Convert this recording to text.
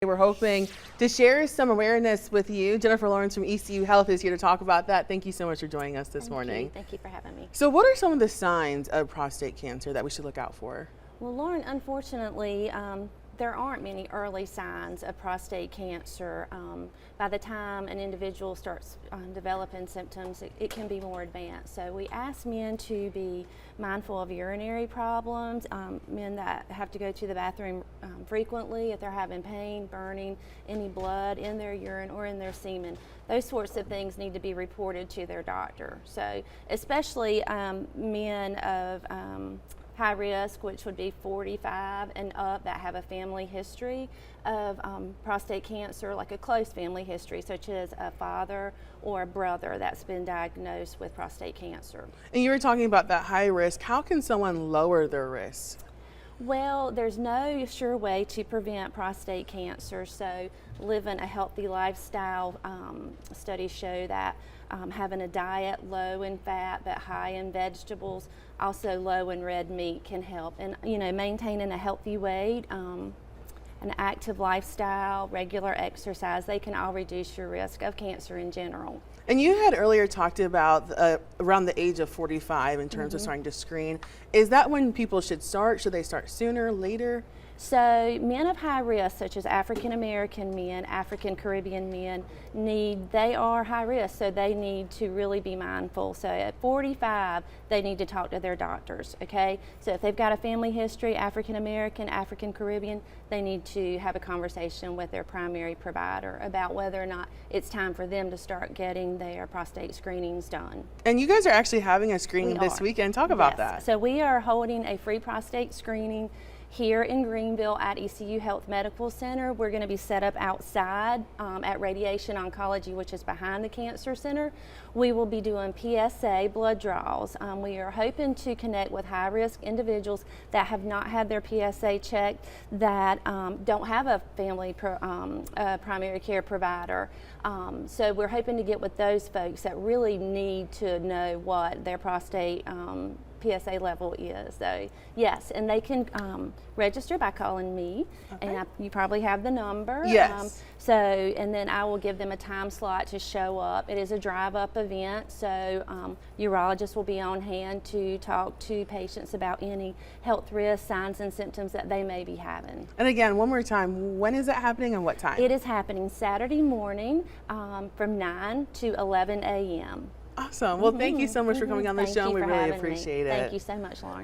We're hoping to share some awareness with you. Jennifer Lawrence from ECU Health is here to talk about that. Thank you so much for joining us this morning. Thank you for having me. So what are some of the signs of prostate cancer that we should look out for? Well, Lauren, unfortunately, there aren't many early signs of prostate cancer. By the time an individual starts developing symptoms, it can be more advanced. So we ask men to be mindful of urinary problems, men that have to go to the bathroom frequently, if they're having pain, burning, any blood in their urine or in their semen. Those sorts of things need to be reported to their doctor. So especially men of high risk, which would be 45 and up, that have a family history of prostate cancer, like a close family history, such as a father or a brother that's been diagnosed with prostate cancer. And you were talking about that high risk. How can someone lower their risk? Well, there's no sure way to prevent prostate cancer, so living a healthy lifestyle, studies show that having a diet low in fat but high in vegetables, also low in red meat, can help. And maintaining a healthy weight, an active lifestyle, regular exercise, they can all reduce your risk of cancer in general. And you had earlier talked about around the age of 45 in terms of starting to screen. Is that when people should start? Should they start sooner, later? So men of high risk, such as African American men, African Caribbean men, they are high risk, so they need to really be mindful. So at 45, they need to talk to their doctors, okay? So if they've got a family history, African American, African Caribbean, they need to have a conversation with their primary provider about whether or not it's time for them to start getting their prostate screenings done. And you guys are actually having a screening this weekend. Talk about that. So we are holding a free prostate screening here in Greenville at ECU Health Medical Center. We're going to be set up outside at Radiation Oncology, which is behind the Cancer Center. We will be doing PSA blood draws. We are hoping to connect with high-risk individuals that have not had their PSA checked, that don't have a family primary care provider. So we're hoping to get with those folks that really need to know what their prostate PSA level is. So yes, and they can register by calling me, and you probably have the number. Yes. And then I will give them a time slot to show up. It is a drive-up event, so urologists will be on hand to talk to patients about any health risks, signs and symptoms that they may be having. And again, one more time, when is that happening and what time? It is happening Saturday morning from 9 to 11 a.m. Awesome. Well, thank you so much for coming on the show. We really appreciate it. Thank you so much, Lauren.